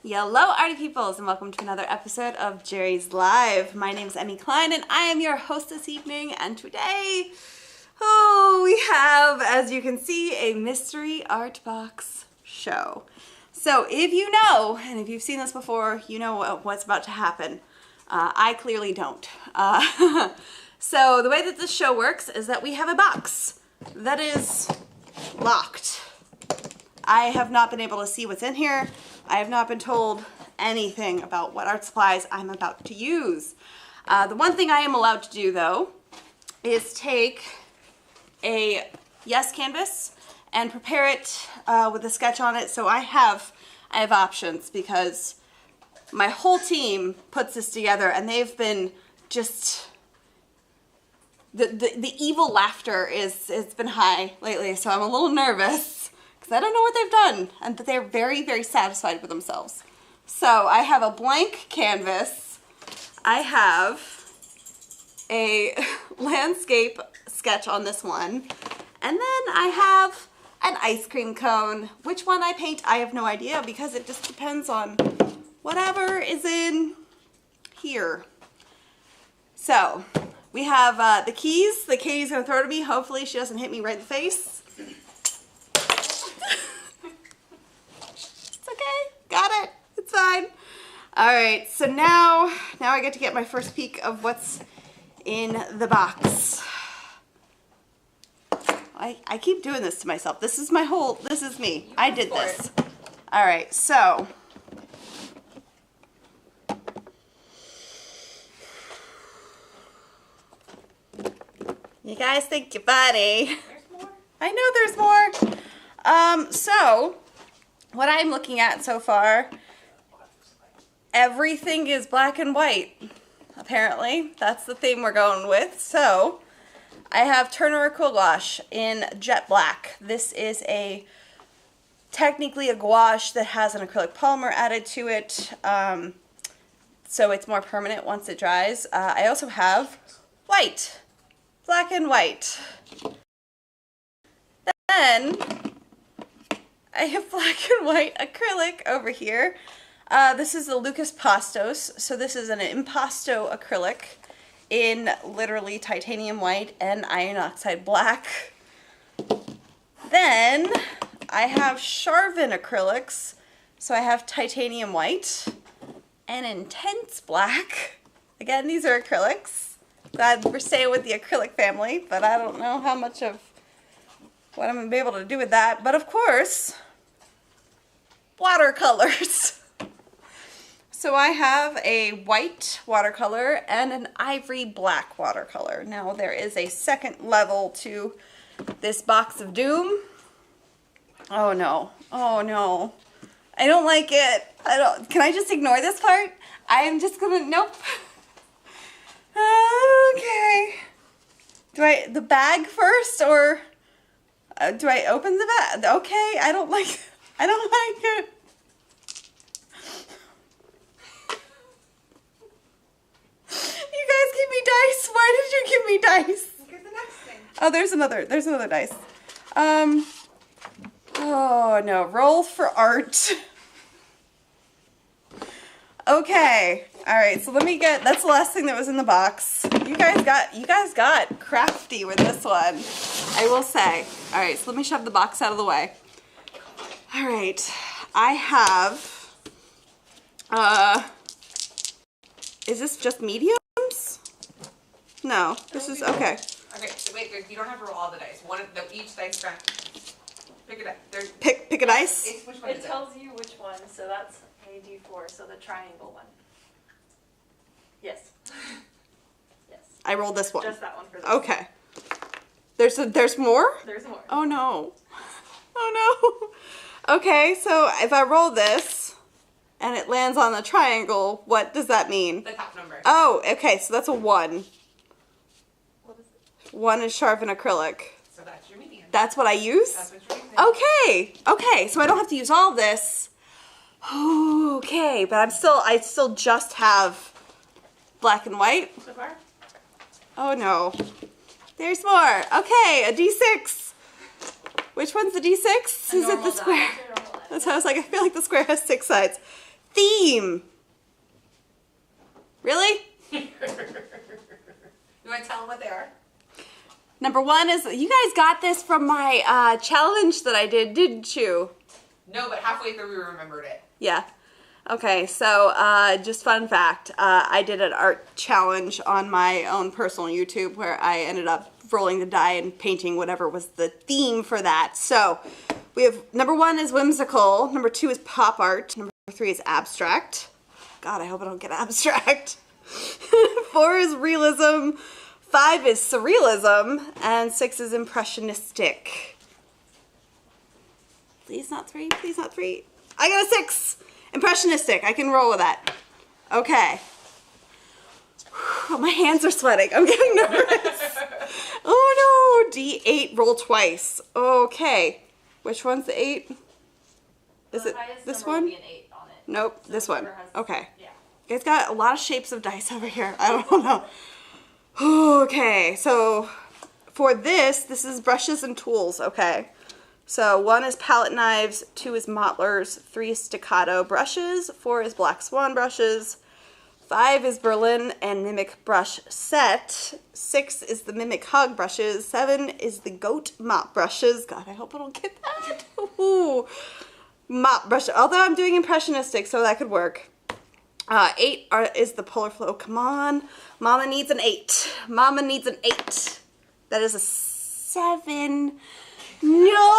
Hello arty peoples and welcome to another episode of Jerry's Live. My name is Emmy Klein and I am your host this evening, and today, we have, as you can see, a mystery art box show. So if you know, and if you've seen this before, you know what's about to happen. I clearly don't. So the way that this show works is that we have a box that is locked. I have not been able to see what's in here. I have not been told anything about what art supplies I'm about to use. The one thing I am allowed to do, though, is take a yes canvas and prepare it with a sketch on it. So I have options because my whole team puts this together, and they've been just the evil laughter it's been high lately. So I'm a little nervous. I don't know what they've done, and that they're very, very satisfied with themselves. So I have a blank canvas. I have a landscape sketch on this one. And then I have an ice cream cone. Which one I paint, I have no idea, because it just depends on whatever is in here. So we have the keys. The Katie's gonna throw to me. Hopefully she doesn't hit me right in the face. Got it. It's fine. All right. So now I get to get my first peek of what's in the box. I keep doing this to myself. This is me. I did this. All right. So you guys think you're funny. There's more. I know there's more. So what I'm looking at so far, everything is black and white, apparently. That's the theme we're going with. So I have Turner Acrylic Gouache in jet black. This is technically a gouache that has an acrylic polymer added to it, so it's more permanent once it dries. I also have white, black and white. Then I have black and white acrylic over here. This is the Lucas Pastos. So this is an impasto acrylic in literally titanium white and iron oxide black. Then I have Charvin acrylics. So I have titanium white and intense black. Again, these are acrylics. Glad we're staying with the acrylic family, but I don't know how much of what I'm going to be able to do with that. But of course, watercolors. So I have a white watercolor and an ivory black watercolor. Now there is a second level to this box of doom. Oh no. Oh no. I don't like it. Can I just ignore this part? I am just gonna, nope. Okay. Do the bag first, or do I open the bag? Okay, I don't like it. You guys give me dice. Why did you give me dice? Look at the next thing. Oh, there's another dice. Oh no, roll for art. Okay. All right, so let me that's the last thing that was in the box. You guys got crafty with this one, I will say. All right, so let me shove the box out of the way. All right, I have, is this just mediums? No, this is, okay. Okay, so wait, you don't have to roll all the dice. Each dice back. Pick a dice. Pick a dice? It tells you which one, so that's a D4, so the triangle one. Yes. Yes. I rolled this one. Just that one for this. Okay. There's more? There's more. Oh no. Oh no. Okay, so if I roll this and it lands on the triangle, what does that mean? The top number. Oh, okay, so that's a 1. What is it? 1 is Charvin acrylic. So that's your medium. That's what I use? That's what you're using. Okay, so I don't have to use all this. Okay, but I still just have black and white. So far? Oh no. There's more. Okay, a D6. Which one's the D6? Is it the square? That's how I was like, I feel like the square has 6 sides. theme. Really? You want to tell them what they are? Number one is, you guys got this from my challenge that I did, didn't you? No, but halfway through we remembered it. Yeah. Okay, so just fun fact, I did an art challenge on my own personal YouTube where I ended up rolling the die and painting whatever was the theme for that. So we have number one is whimsical, number two is pop art, number three is abstract. God, I hope I don't get abstract. 4 is realism, 5 is surrealism, and 6 is impressionistic. Please not 3, please not 3. I got a 6. Impressionistic, I can roll with that. Okay. Oh, my hands are sweating. I'm getting nervous. Oh no, D8, roll twice. Okay. Which one's the 8? Is it this one? Will be an 8 on it. Nope, So this one. whoever has- Okay. Yeah. It's got a lot of shapes of dice over here. I don't know. Okay, so for this is brushes and tools, okay. So 1 is palette knives, 2 is mottlers, 3 is staccato brushes, 4 is black swan brushes, 5 is Berlin and mimic brush set, 6 is the mimic hug brushes, 7 is the goat mop brushes. God, I hope I don't get that. Ooh. Mop brush, although I'm doing impressionistic, so that could work. 8 is the polar flow. Come on. Mama needs an 8. Mama needs an 8. That is a 7. No!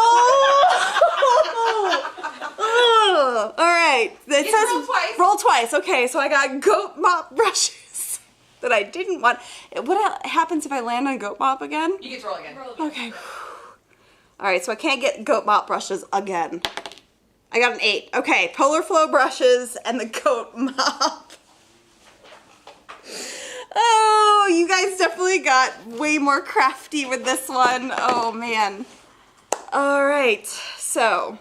Ugh. All right. It says roll twice. Roll twice. Okay, so I got goat mop brushes that I didn't want. What happens if I land on goat mop again? You get to roll again. Okay. All right, so I can't get goat mop brushes again. I got an 8. Okay, polar flow brushes and the goat mop. Oh, you guys definitely got way more crafty with this one. Oh, man. All right, so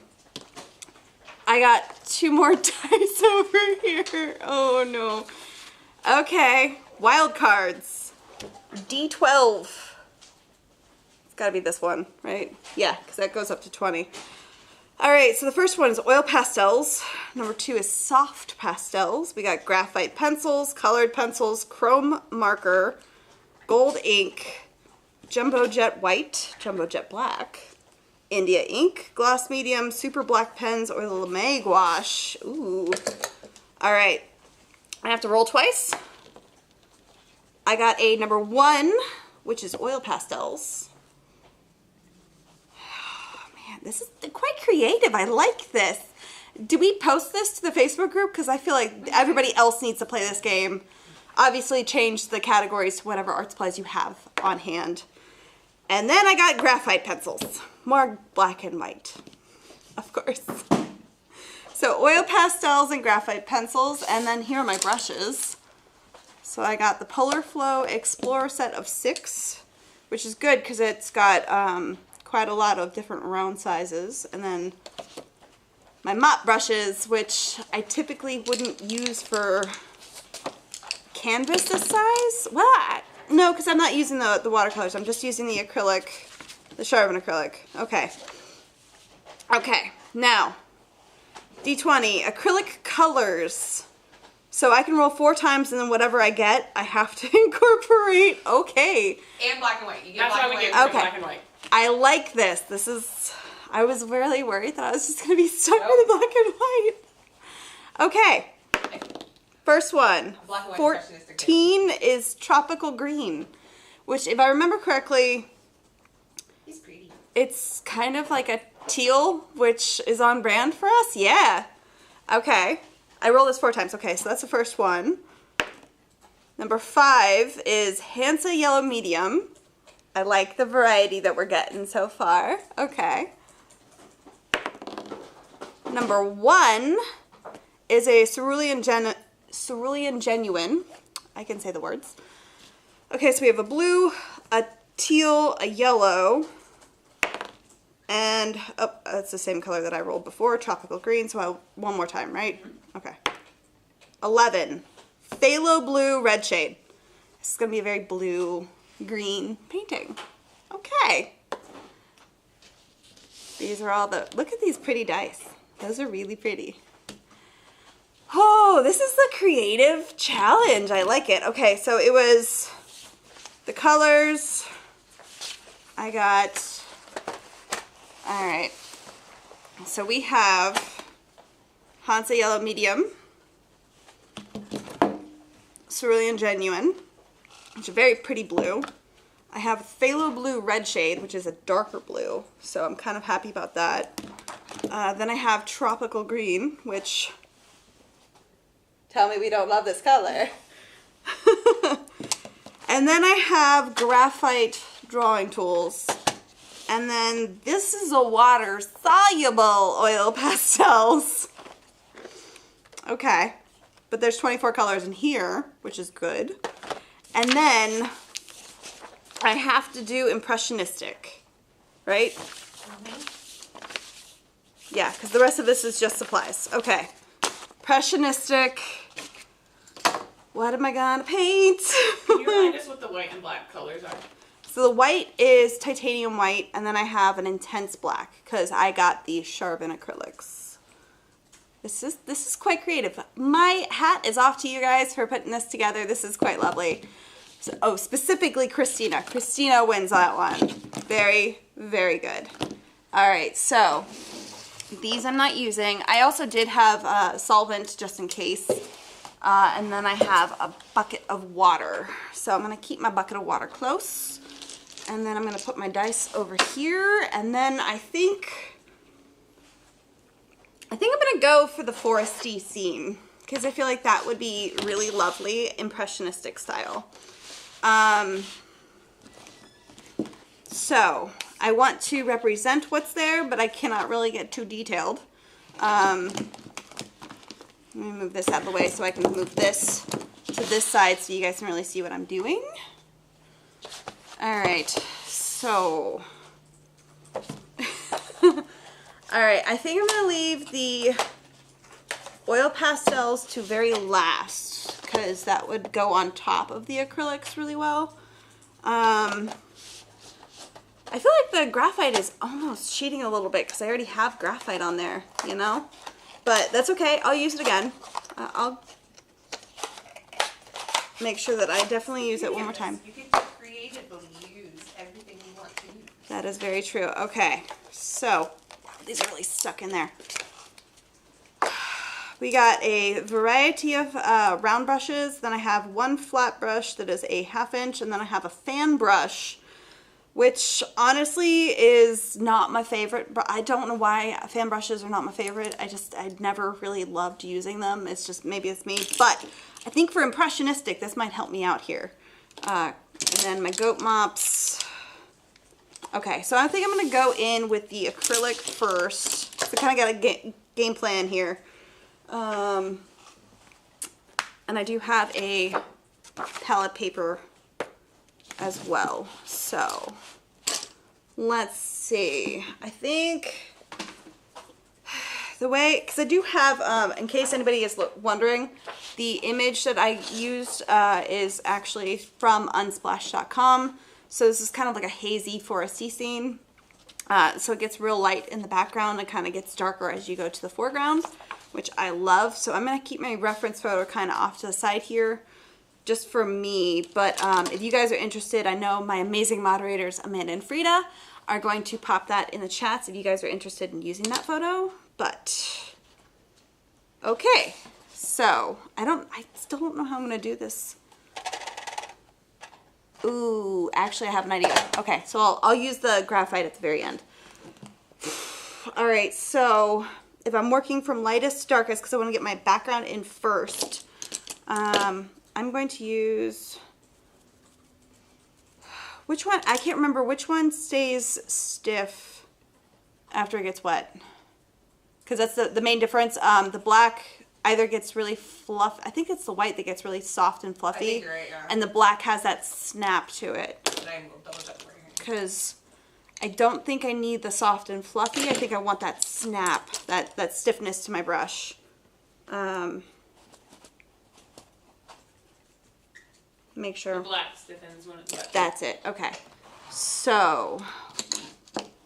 I got 2 more dice over here. Oh, no. Okay, wild cards. D12. It's got to be this one, right? Yeah, because that goes up to 20. All right, so the first one is oil pastels. Number 2 is soft pastels. We got graphite pencils, colored pencils, chrome marker, gold ink, jumbo jet white, jumbo jet black, India ink, gloss medium, super black pens, or the lame gouache. Ooh. All right, I have to roll twice. I got a number 1, which is oil pastels. This is quite creative. I like this. Do we post this to the Facebook group? Because I feel like everybody else needs to play this game. Obviously, change the categories to whatever art supplies you have on hand. And then I got graphite pencils. More black and white, of course. So oil pastels and graphite pencils. And then here are my brushes. So I got the Polar Flow Explorer set of 6, which is good because it's got quite a lot of different round sizes. And then my mop brushes, which I typically wouldn't use for canvas this size. Well, no, because I'm not using the watercolors. I'm just using the acrylic, the sharpened acrylic. Okay. Okay, now, D20, acrylic colors. So I can roll 4 times and then whatever I get, I have to incorporate. Okay. And black and white. You get That's black why and we white. get Okay. black and white. I like this. This is, I was really worried that I was just going to be stuck with the black and white. Okay. First one. Black and white 14 is tropical green, which if I remember correctly, He's pretty. it's kind of like a teal, which is on brand for us. Yeah. Okay. I rolled this 4 times. Okay, so that's the first one. Number 5 is Hansa Yellow Medium. I like the variety that we're getting so far. Okay. Number 1 is a Cerulean Genuine. I can say the words. Okay, so we have a blue, a teal, a yellow, and that's the same color that I rolled before, tropical green. So one more time, right? Okay. 11, phthalo blue, red shade. This is gonna be a very blue green painting. Okay. These are all the, look at these pretty dice. Those are really pretty. Oh, this is the creative challenge. I like it. Okay, so it was the colors. I got, all right. So we have Hansa Yellow Medium, Cerulean Genuine, which is a very pretty blue. I have Phthalo Blue Red shade, which is a darker blue, so I'm kind of happy about that. Then I have Tropical Green, which, tell me we don't love this color. And then I have Graphite Drawing Tools. And then this is a water-soluble oil pastels. Okay, but there's 24 colors in here, which is good. And then I have to do Impressionistic, right? Yeah, because the rest of this is just supplies. Okay, Impressionistic. What am I gonna paint? Can you remind us what the white and black colors are? So the white is titanium white, and then I have an intense black because I got the Charbon acrylics. This is quite creative. My hat is off to you guys for putting this together. This is quite lovely. So, oh, specifically Christina. Christina wins that one. Very, very good. All right, so these I'm not using. I also did have solvent just in case. And then I have a bucket of water. So I'm gonna keep my bucket of water close. And then I'm gonna put my dice over here. And then I think I'm gonna go for the foresty scene because I feel like that would be really lovely, impressionistic style. So I want to represent what's there, but I cannot really get too detailed. Let me move this out of the way so I can move this to this side so you guys can really see what I'm doing. All right, so, all right, I think I'm gonna leave the oil pastels to very last because that would go on top of the acrylics really well. I feel like the graphite is almost cheating a little bit because I already have graphite on there, you know? But that's okay, I'll use it again. I'll make sure that I definitely use it one more time. You can creatively use everything you want to use. That is very true. Okay, so these are really stuck in there. We got a variety of round brushes. Then I have one flat brush that is a 1/2 inch, and then I have a fan brush, which honestly is not my favorite. But I don't know why fan brushes are not my favorite. I never really loved using them. It's just, maybe it's me. But I think for impressionistic, this might help me out here. And then my goat mops. Okay, so I think I'm gonna go in with the acrylic first. So kind of got a game plan here. And I do have a palette paper as well. So let's see. I think the way, because I do have, in case anybody is wondering, the image that I used is actually from unsplash.com. So this is kind of like a hazy foresty scene. So it gets real light in the background and kind of gets darker as you go to the foreground, which I love. So I'm going to keep my reference photo kind of off to the side here just for me. But if you guys are interested, I know my amazing moderators, Amanda and Frida, are going to pop that in the chats if you guys are interested in using that photo. But okay, so I still don't know how I'm going to do this. Ooh, actually I have an idea. Okay, so I'll use the graphite at the very end. All right, so if I'm working from lightest to darkest, because I want to get my background in first, I'm going to use, which one? I can't remember which one stays stiff after it gets wet. Because that's the main difference. The black either gets really fluff. I think it's the white that gets really soft and fluffy. I think you're right, yeah. And the black has that snap to it. But I will double check for you. Because I don't think I need the soft and fluffy. I think I want that snap, that stiffness to my brush. Make sure. The black stiffens when it's wet. That's it. Okay. So,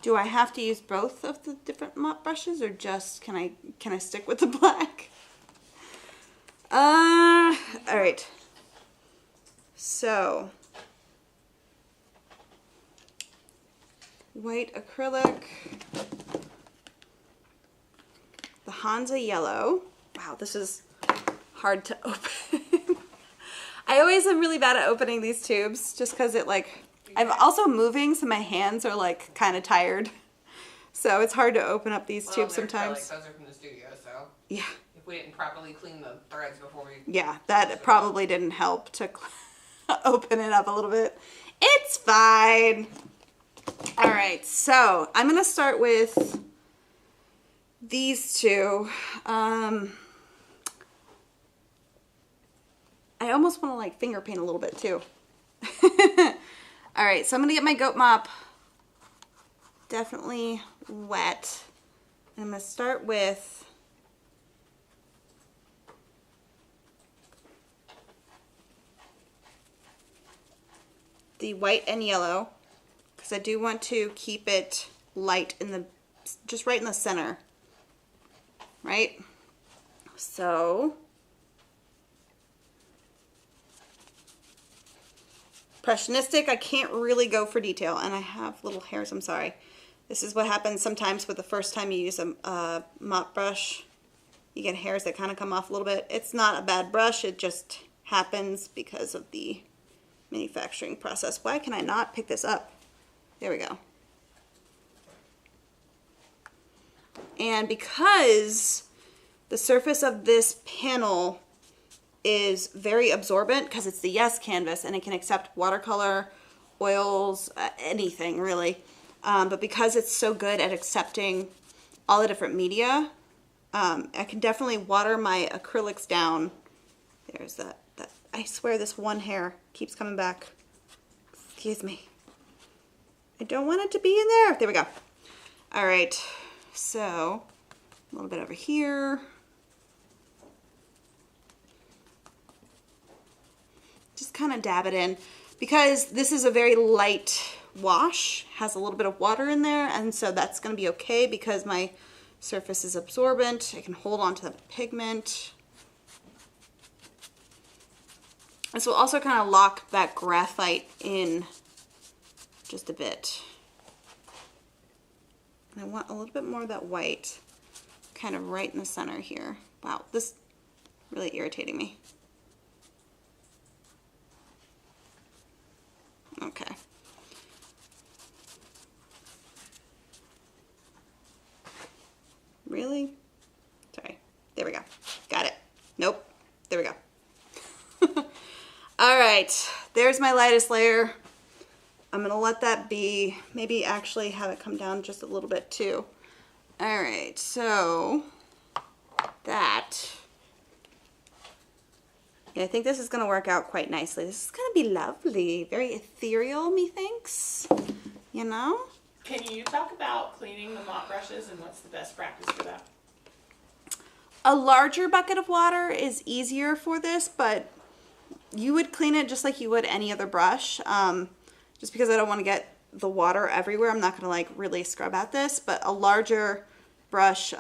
do I have to use both of the different mop brushes, or just can I stick with the black? All right. So, white acrylic, the Hansa yellow. Wow, this is hard to open. I always am really bad at opening these tubes just because it like, I'm also moving, so my hands are like kind of tired. So it's hard to open up these tubes sometimes. Those are from the studio, so. Yeah. If we didn't properly clean the threads before we. Yeah, that probably didn't help to open it up a little bit. It's fine. All right, so I'm gonna start with these two. I almost want to like finger paint a little bit too. All right, so I'm gonna get my goat mop definitely wet. And I'm gonna start with the white and yellow because I do want to keep it light in the, just right in the center, right? So impressionistic, I can't really go for detail, and I have little hairs, I'm sorry. This is what happens sometimes with the first time you use a mop brush. You get hairs that kind of come off a little bit. It's not a bad brush, it just happens because of the manufacturing process. Why can I not pick this up? There we go. And because the surface of this panel is very absorbent because it's the Yes canvas and it can accept watercolor, oils, anything really. But because it's so good at accepting all the different media, I can definitely water my acrylics down. There's that. I swear this one hair keeps coming back. Excuse me. I don't want it to be in there. There we go. All right. So a little bit over here. Just kind of dab it in because this is a very light wash, has a little bit of water in there, and so that's going to be okay because my surface is absorbent. I can hold on to the pigment. This will also kind of lock that graphite in just a bit. And I want a little bit more of that white kind of right in the center here. Wow, this is really irritating me. Okay. Really? Sorry. There we go. Got it. Nope. There we go. All right. There's my lightest layer. I'm going to let that be. Maybe actually have it come down just a little bit too. All right. So that. Yeah, I think this is going to work out quite nicely. This is going to be lovely. Very ethereal, methinks. You know? Can you talk about cleaning the mop brushes and what's the best practice for that? A larger bucket of water is easier for this, but you would clean it just like you would any other brush. Just because I don't want to get the water everywhere, I'm not going to like really scrub at this, but a larger brush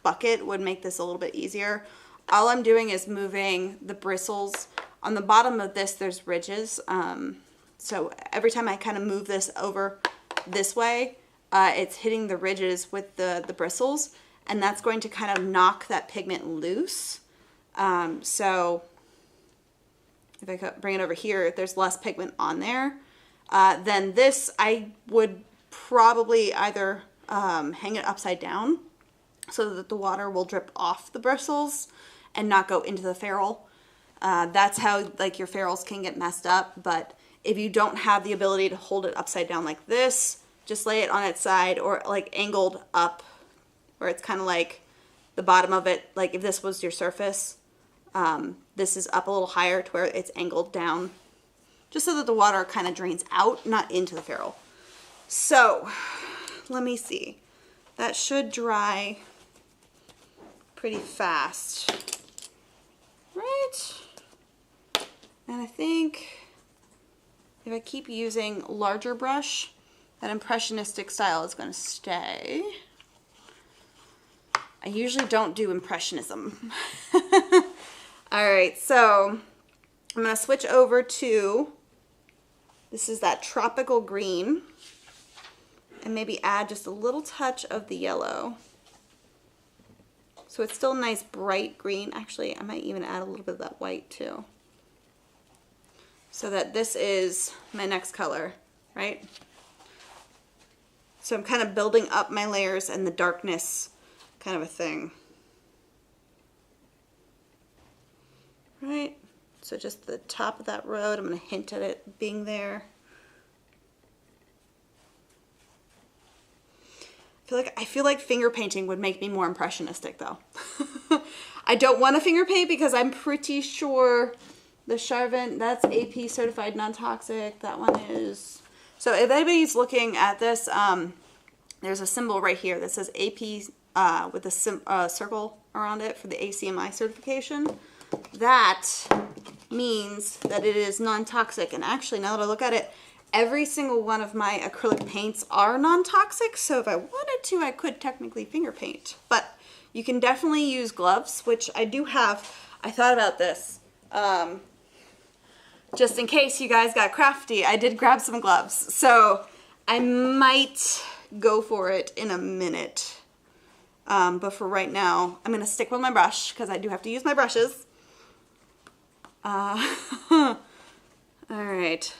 bucket would make this a little bit easier. All I'm doing is moving the bristles. On the bottom of this, there's ridges. So every time I kind of move this over this way, it's hitting the ridges with the bristles, and that's going to kind of knock that pigment loose. So if I bring it over here, there's less pigment on there. Then this, I would probably either hang it upside down so that the water will drip off the bristles and not go into the ferrule. That's how like your ferrules can get messed up. But if you don't have the ability to hold it upside down like this, just lay it on its side or like angled up where it's kind of like the bottom of it. Like if this was your surface, this is up a little higher to where it's angled down, just so that the water kind of drains out, not into the ferrule. So let me see. That should dry pretty fast, right? And I think if I keep using larger brush, that impressionistic style is going to stay. I usually don't do impressionism. All right, so I'm gonna switch over to, this is that tropical green, and maybe add just a little touch of the yellow. So it's still a nice bright green. Actually, I might even add a little bit of that white too. So that this is my next color, right? So I'm kind of building up my layers and the darkness kind of a thing. Right? So just the top of that road, I'm going to hint at it being there. I feel like finger painting would make me more impressionistic though. I don't want to finger paint because I'm pretty sure the Charvent, that's AP certified non-toxic. That one is. So if anybody's looking at this, there's a symbol right here that says AP with a circle around it for the ACMI certification. That means that it is non-toxic. And actually, now that I look at it, every single one of my acrylic paints are non-toxic, so if I wanted to, I could technically finger paint. But you can definitely use gloves, which I do have. I thought about this. Just in case you guys got crafty, I did grab some gloves. So I might go for it in a minute. But for right now, I'm going to stick with my brush because I do have to use my brushes. All right.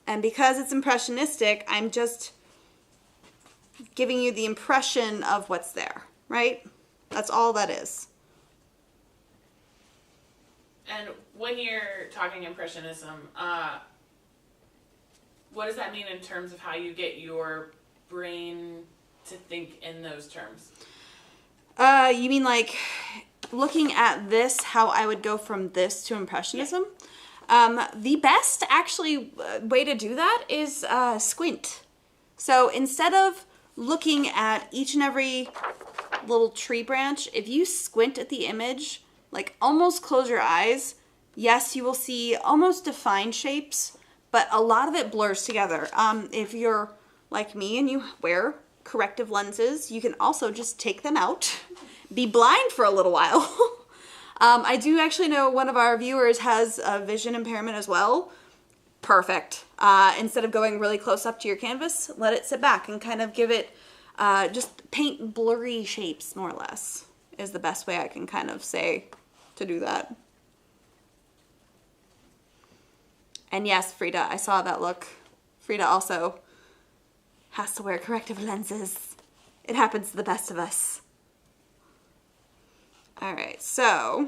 And because it's impressionistic, I'm just giving you the impression of what's there, right? That's all that is. And when you're talking impressionism, what does that mean in terms of how you get your brain to think in those terms? You mean like looking at this, how I would go from this to impressionism? Yeah. The best actually way to do that is squint. So instead of looking at each and every little tree branch, if you squint at the image, like almost close your eyes, yes, you will see almost defined shapes, but a lot of it blurs together. If you're like me and you wear corrective lenses, you can also just take them out, be blind for a little while. I do actually know one of our viewers has a vision impairment as well. Perfect. Instead of going really close up to your canvas, let it sit back and kind of give it, just paint blurry shapes more or less is the best way I can kind of say to do that. And yes, Frida, I saw that look. Frida also has to wear corrective lenses. It happens to the best of us. All right, so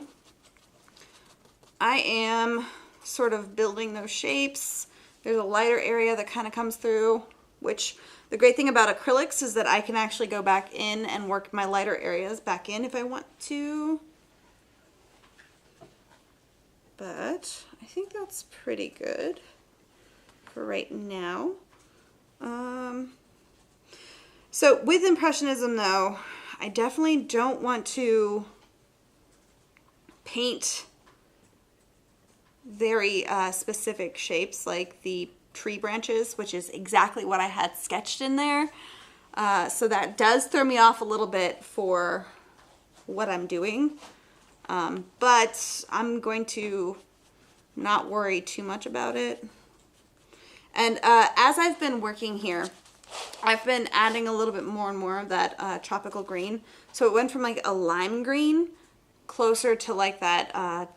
I am sort of building those shapes. There's a lighter area that kind of comes through, which the great thing about acrylics is that I can actually go back in and work my lighter areas back in if I want to. But I think that's pretty good for right now. So with Impressionism though, I definitely don't want to paint very specific shapes like the tree branches, which is exactly what I had sketched in there. So that does throw me off a little bit for what I'm doing. But I'm going to not worry too much about it. And as I've been working here, I've been adding a little bit more and more of that tropical green. So it went from like a lime green closer to like that,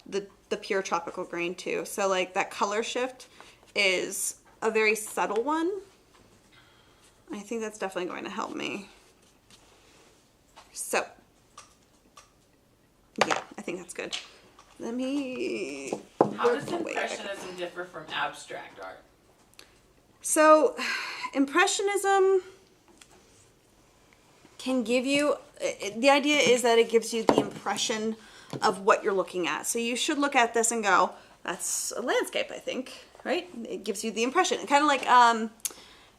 the pure tropical green too. So like that color shift is a very subtle one. I think that's definitely going to help me. So yeah, I think that's good. Let me... How does Impressionism differ from abstract art? So Impressionism can give you, the idea is that it gives you the impression of what you're looking at. So you should look at this and go, that's a landscape, I think, right? It gives you the impression. Kind of like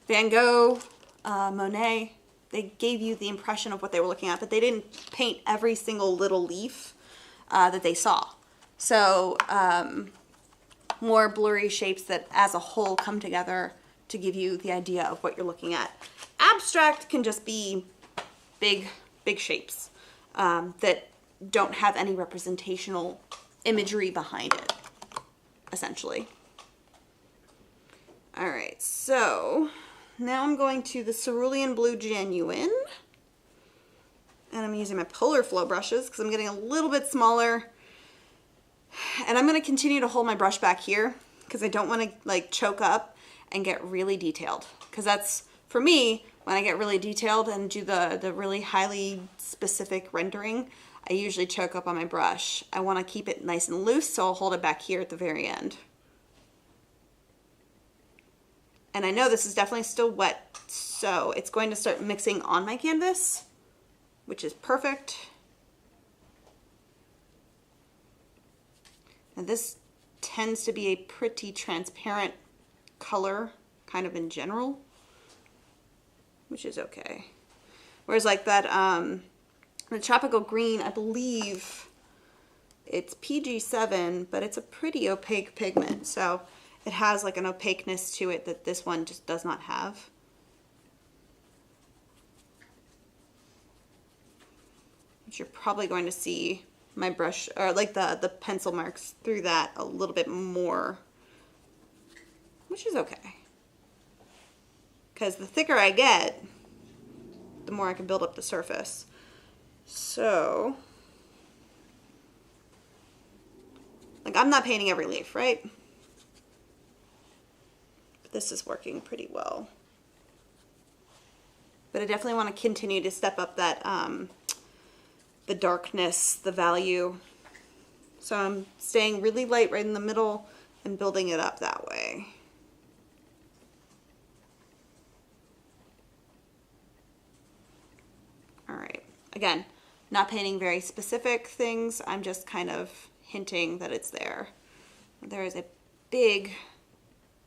Van Gogh, Monet, they gave you the impression of what they were looking at, but they didn't paint every single little leaf that they saw. So more blurry shapes that as a whole come together to give you the idea of what you're looking at. Abstract can just be big shapes that don't have any representational imagery behind it, essentially. All right, so now I'm going to the Cerulean Blue Genuine. And I'm using my Polar Flow brushes because I'm getting a little bit smaller. And I'm going to continue to hold my brush back here because I don't want to like choke up and get really detailed. Because that's, for me, when I get really detailed and do the really highly specific rendering, I usually choke up on my brush. I want to keep it nice and loose, so I'll hold it back here at the very end. And I know this is definitely still wet, so it's going to start mixing on my canvas, which is perfect. And this tends to be a pretty transparent color, kind of in general, which is okay. Whereas like that, the Tropical Green, I believe it's PG7, but it's a pretty opaque pigment, so it has like an opaqueness to it that this one just does not have. Which you're probably going to see my brush, or like the pencil marks through that a little bit more, which is okay. Because the thicker I get, the more I can build up the surface. So, like I'm not painting every leaf, right? But this is working pretty well. But I definitely want to continue to step up that, the darkness, the value. So I'm staying really light right in the middle and building it up that way. All right, again, not painting very specific things. I'm just kind of hinting that it's there. There is a big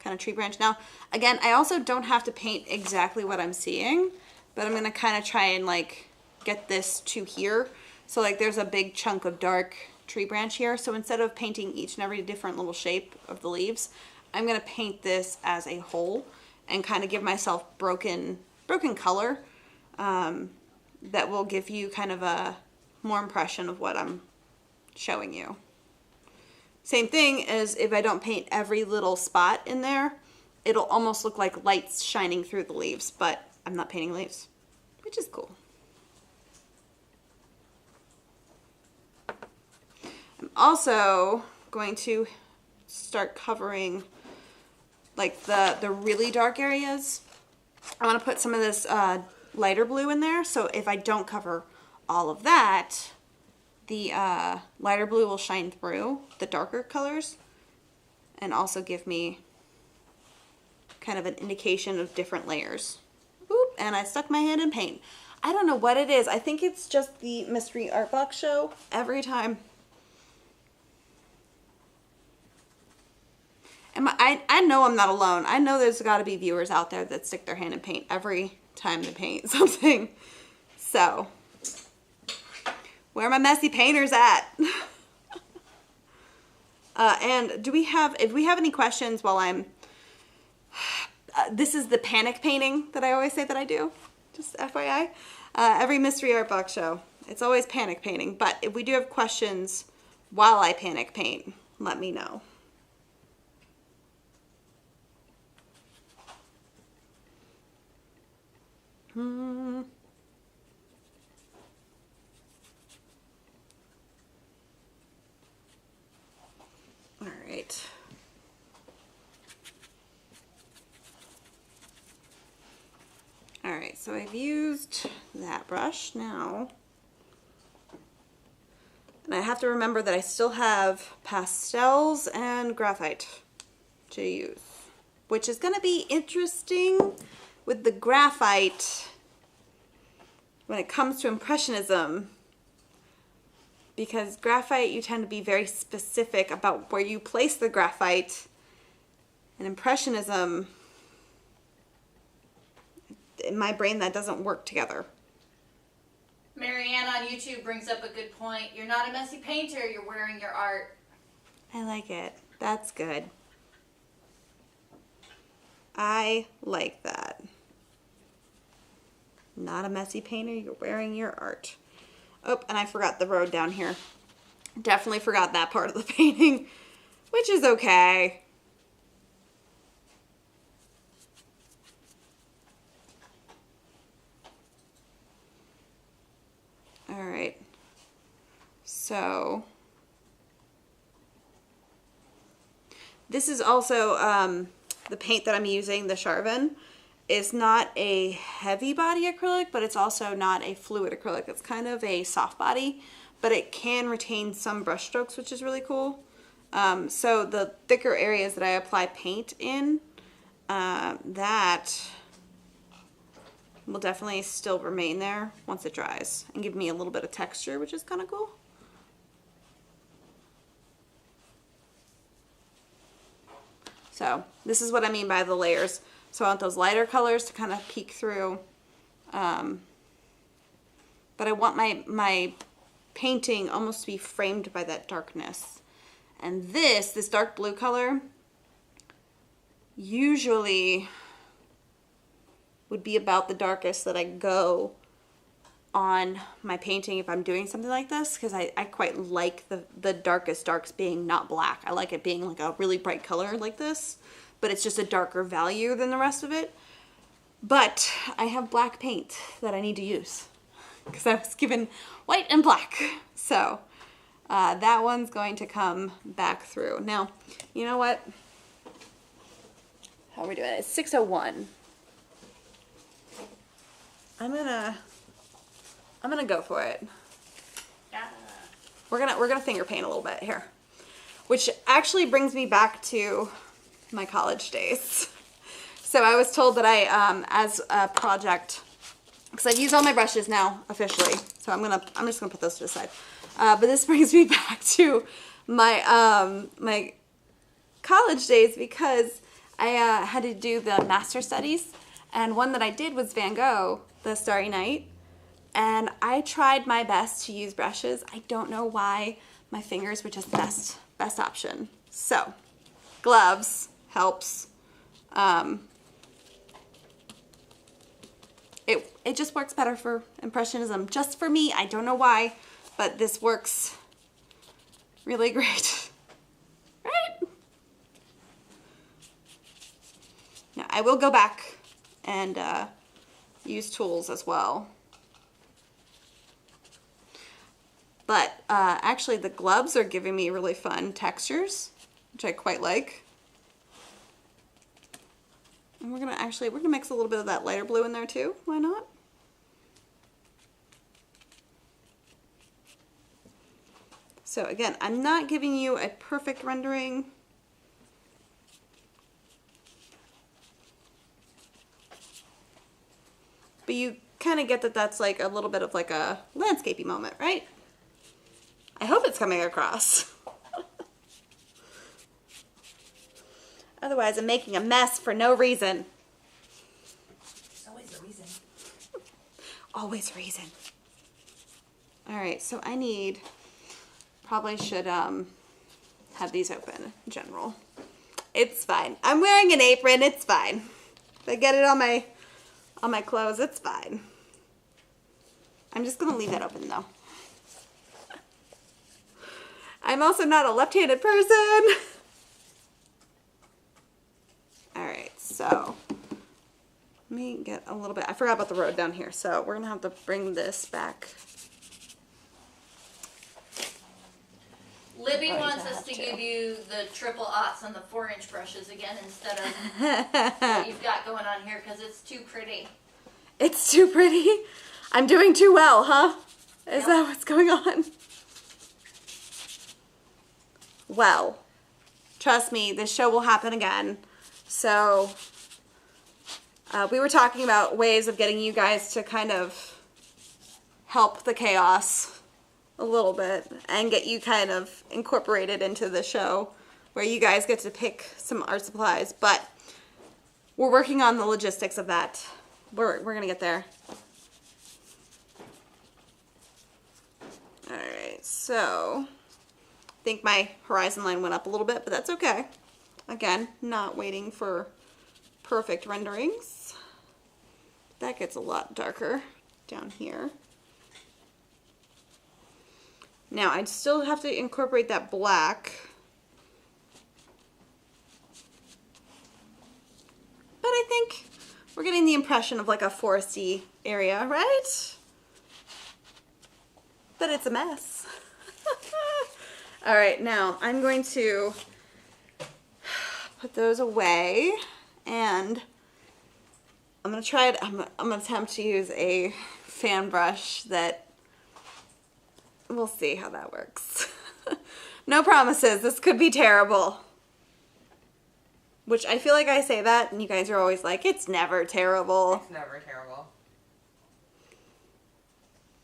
kind of tree branch. Now, again, I also don't have to paint exactly what I'm seeing, but I'm gonna kind of try and like get this to here. So like there's a big chunk of dark tree branch here. So instead of painting each and every different little shape of the leaves, I'm gonna paint this as a whole and kind of give myself broken color that will give you kind of a more impression of what I'm showing you. Same thing as if I don't paint every little spot in there, it'll almost look like lights shining through the leaves, but I'm not painting leaves, which is cool. I'm also going to start covering like the really dark areas. I want to put some of this lighter blue in there, so if I don't cover all of that, the lighter blue will shine through the darker colors and also give me kind of an indication of different layers. Oop, and I stuck my hand in paint. I don't know what it is. I think it's just the Mystery Art Box show every time. And I know I'm not alone. I know there's got to be viewers out there that stick their hand in paint every time they paint something. So, where are my messy painters at? And if we have any questions while I'm, this is the panic painting that I always say that I do, just FYI. Every Mystery Art Box show, it's always panic painting. But if we do have questions while I panic paint, let me know. All right. All right, so I've used that brush now. And I have to remember that I still have pastels and graphite to use, which is going to be interesting with the graphite when it comes to Impressionism, because graphite, you tend to be very specific about where you place the graphite. And Impressionism, in my brain, that doesn't work together. Marianne on YouTube brings up a good point. You're not a messy painter, you're wearing your art. I like it. That's good. I like that. Not a messy painter, you're wearing your art. Oh, and I forgot the road down here. Definitely forgot that part of the painting, which is okay. All right. So this is also the paint that I'm using, the Charvin. Is not a heavy body acrylic, but it's also not a fluid acrylic. It's kind of a soft body, but it can retain some brush strokes, which is really cool. So the thicker areas that I apply paint in, that will definitely still remain there once it dries and give me a little bit of texture, which is kind of cool. So this is what I mean by the layers. So I want those lighter colors to kind of peek through. But I want my painting almost to be framed by that darkness. And this dark blue color usually would be about the darkest that I go on my painting if I'm doing something like this, because I quite like the darkest darks being not black. I like it being like a really bright color like this, but it's just a darker value than the rest of it. But I have black paint that I need to use because I was given white and black. So that one's going to come back through. Now, you know what? How are we doing? It's 6:01. I'm gonna go for it. Yeah. We're gonna finger paint a little bit here, which actually brings me back to my college days. So I was told that I, as a project, because I've used all my brushes now officially, so I'm just gonna put those to the side. But this brings me back to my my college days, because I had to do the master studies, and one that I did was Van Gogh, The Starry Night. And I tried my best to use brushes. I don't know why my fingers were just the best option. So, gloves helps. It just works better for Impressionism. Just for me, I don't know why, but this works really great. Right? Now, I will go back and use tools as well. But actually the gloves are giving me really fun textures, which I quite like. And we're gonna mix a little bit of that lighter blue in there too. Why not? So again, I'm not giving you a perfect rendering. But you kind of get that that's like a little bit of like a landscapey moment, right? I hope it's coming across. Otherwise, I'm making a mess for no reason. There's always a reason. Always a reason. All right, so I probably should have these open in general. It's fine. I'm wearing an apron. It's fine. If I get it on my clothes, it's fine. I'm just gonna leave that open though. I'm also not a left-handed person. All right, so let me get a little bit, I forgot about the road down here, so we're gonna have to bring this back. Libby Going wants to us have to to. give you the triple aughts on the 4-inch brushes again instead of what you've got going on here because it's too pretty. It's too pretty? I'm doing too well, huh? Is Yep. that what's going on? Well, trust me, this show will happen again. So, we were talking about ways of getting you guys to kind of help the chaos a little bit and get you kind of incorporated into the show where you guys get to pick some art supplies. But we're working on the logistics of that. We're gonna get there. All right, so I think my horizon line went up a little bit, but that's okay. Again, not waiting for perfect renderings. That gets a lot darker down here. Now, I'd still have to incorporate that black. But I think we're getting the impression of like a foresty area, right? But it's a mess. All right, now I'm going to put those away, and I'm gonna try it. I'm gonna attempt to use a fan brush that, we'll see how that works. No promises, this could be terrible. Which I feel like I say that and you guys are always like, it's never terrible. It's never terrible.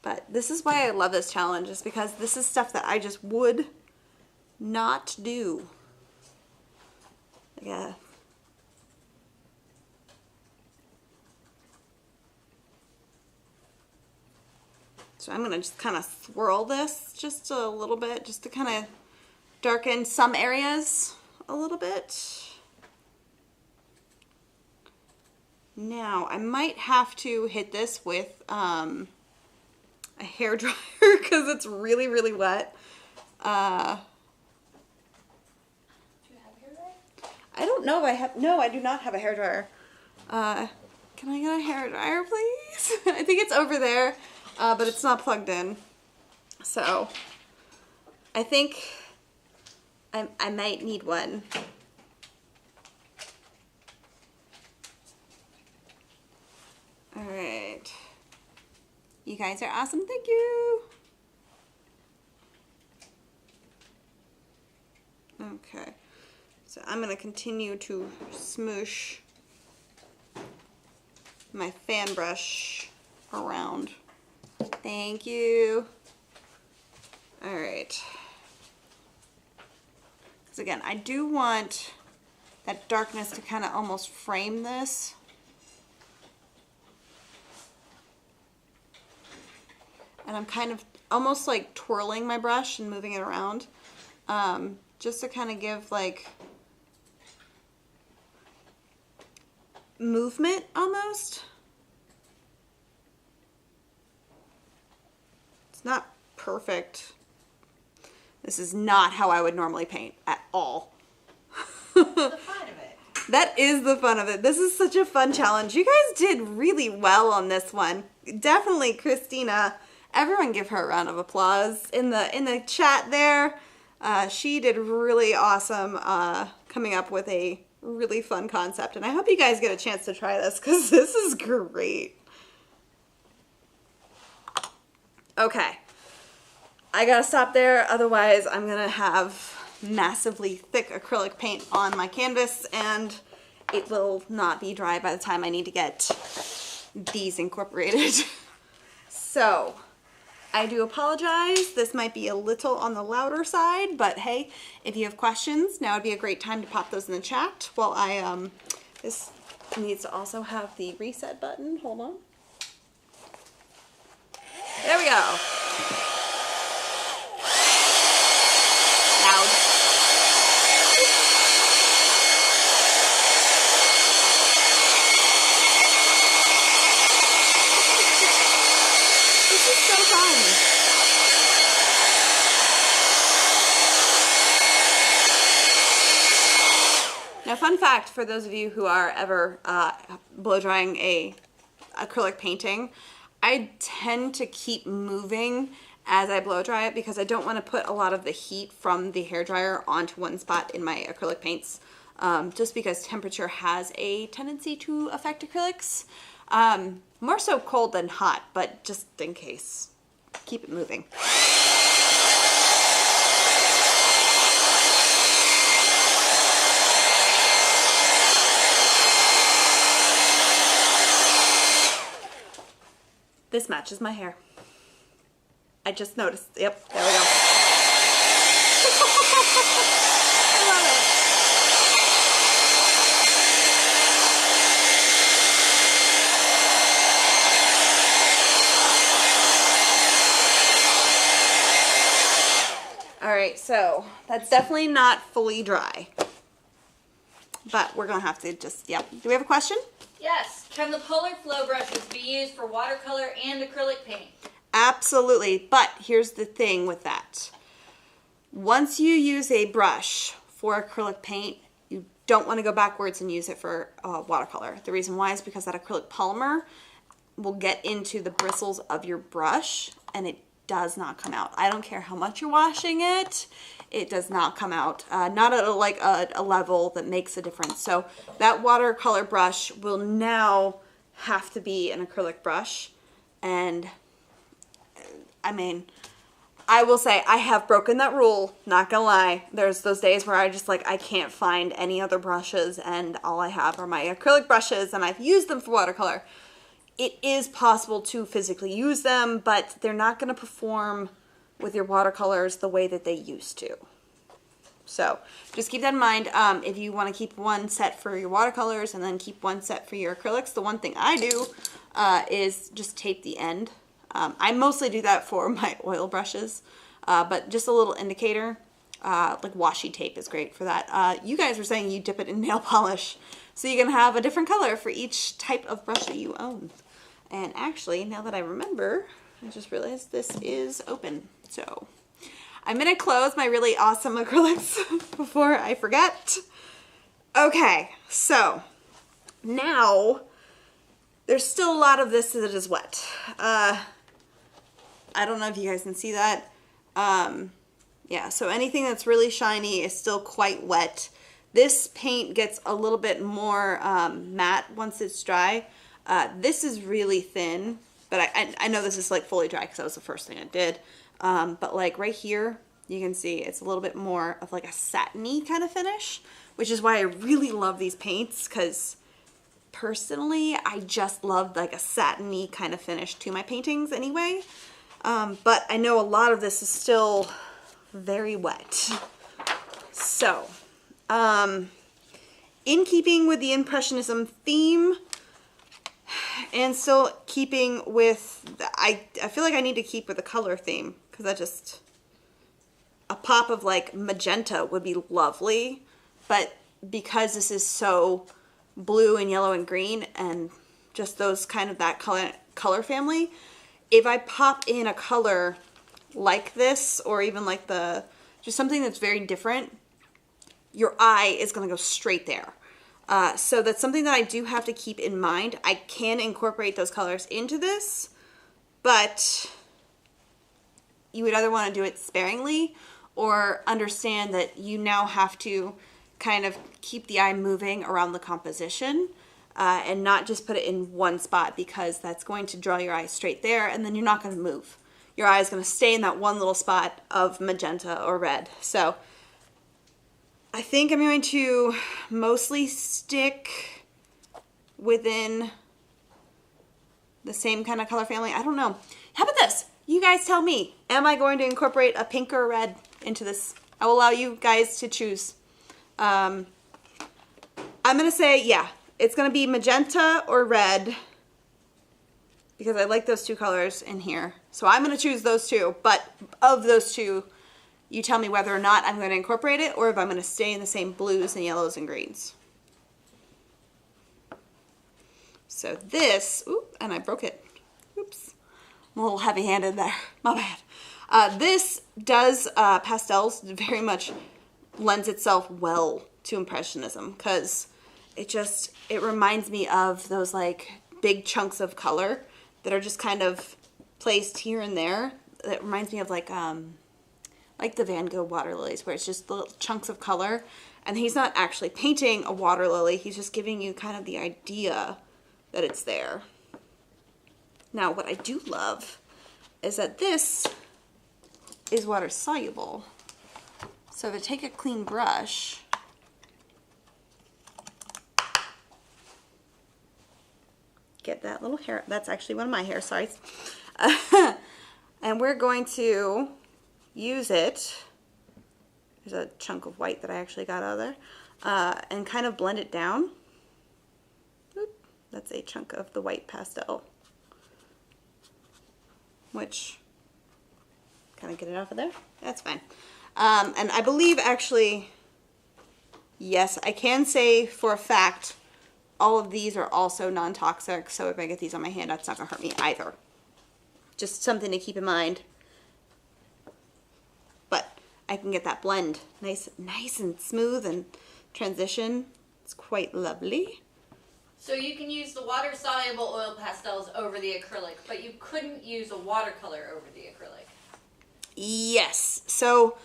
But this is why I love this challenge, is because this is stuff that I just would not do. Yeah. So I'm gonna just kind of swirl this just a little bit, just to kind of darken some areas a little bit. Now I might have to hit this with a hair dryer because it's really, really wet. Do you have a hair dryer? I don't know if I have, no, I do not have a hair dryer. Can I get a hair dryer, please? I think it's over there, but it's not plugged in. So I think I might need one. All right. You guys are awesome. Thank you. Okay. So I'm going to continue to smoosh my fan brush around. Thank you. All right. Because again, I do want that darkness to kind of almost frame this. And I'm kind of almost like twirling my brush and moving it around, just to kind of give like movement almost. It's not perfect. This is not how I would normally paint at all. The fun of it. That is the fun of it. This is such a fun challenge. You guys did really well on this one. Definitely Christina. Everyone give her a round of applause in the chat there. She did really awesome coming up with a really fun concept, and I hope you guys get a chance to try this because this is great. Okay, I gotta stop there, otherwise I'm gonna have massively thick acrylic paint on my canvas and it will not be dry by the time I need to get these incorporated. So I do apologize. This might be a little on the louder side, but hey, if you have questions, now would be a great time to pop those in the chat while I, this needs to also have the reset button. Hold on. There we go. Loud. This is so fun. Now, fun fact for those of you who are ever blow drying a acrylic painting, I tend to keep moving as I blow dry it because I don't want to put a lot of the heat from the hairdryer onto one spot in my acrylic paints, just because temperature has a tendency to affect acrylics. More so cold than hot, but just in case, keep it moving. This matches my hair. I just noticed. Yep, there we go. I love it. All right, so that's definitely not fully dry, but we're gonna have to just, yep. Do we have a question? Yes. Can the polar flow brushes be used for watercolor and acrylic paint? Absolutely. But here's the thing with that. Once you use a brush for acrylic paint, you don't want to go backwards and use it for watercolor. The reason why is because that acrylic polymer will get into the bristles of your brush and it does not come out. I don't care how much you're washing it, it does not come out. Not at a level that makes a difference. So that watercolor brush will now have to be an acrylic brush. And I mean, I will say I have broken that rule, not gonna lie. There's those days where I just like, I can't find any other brushes and all I have are my acrylic brushes and I've used them for watercolor. It is possible to physically use them, but they're not gonna perform with your watercolors the way that they used to. So just keep that in mind. If you wanna keep one set for your watercolors and then keep one set for your acrylics, the one thing I do is just tape the end. I mostly do that for my oil brushes, but just a little indicator, like washi tape is great for that. You guys were saying you dip it in nail polish, so you can have a different color for each type of brush that you own. And actually, now that I remember, I just realized this is open. So I'm gonna close my really awesome acrylics before I forget. Okay, so now there's still a lot of this that is wet. I don't know if you guys can see that. Yeah, so anything that's really shiny is still quite wet. This paint gets a little bit more matte once it's dry. This is really thin, but I know this is like fully dry because that was the first thing I did. But like right here, you can see it's a little bit more of like a satiny kind of finish, which is why I really love these paints, because personally, I just love like a satiny kind of finish to my paintings anyway. But I know a lot of this is still very wet. So, in keeping with the Impressionism theme, and still keeping with, I feel like I need to keep with the color theme, because that just, a pop of like magenta would be lovely, but because this is so blue and yellow and green and just those kind of that color family, if I pop in a color like this, or even like just something that's very different, your eye is going to go straight there. So that's something that I do have to keep in mind. I can incorporate those colors into this, but you would either want to do it sparingly or understand that you now have to kind of keep the eye moving around the composition and not just put it in one spot, because that's going to draw your eye straight there and then you're not going to move. Your eye is going to stay in that one little spot of magenta or red. So I think I'm going to mostly stick within the same kind of color family. I don't know. How about this? You guys tell me. Am I going to incorporate a pink or a red into this? I will allow you guys to choose. I'm going to say, yeah, it's going to be magenta or red, because I like those two colors in here. So I'm going to choose those two, but of those two, you tell me whether or not I'm going to incorporate it or if I'm going to stay in the same blues and yellows and greens. So this, oop, and I broke it. Oops. I'm a little heavy-handed there. My bad. This does, pastels very much lends itself well to Impressionism, because it reminds me of those like big chunks of color that are just kind of placed here and there. It reminds me of like the Van Gogh water lilies, where it's just little chunks of color, and he's not actually painting a water lily, he's just giving you kind of the idea that it's there. Now, what I do love is that this is water soluble. So if I take a clean brush, get that little hair, that's actually one of my hair, sorry. And we're going to use it, there's a chunk of white that I actually got out of there, and kind of blend it down. Oop, that's a chunk of the white pastel, which, kind of get it off of there, that's fine. And I believe actually, yes, I can say for a fact all of these are also non-toxic, so if I get these on my hand, that's not going to hurt me either. just something to keep in mind. But I can get that blend nice and smooth and transition. It's quite lovely. So you can use the water-soluble oil pastels over the acrylic, but you couldn't use a watercolor over the acrylic. Yes. So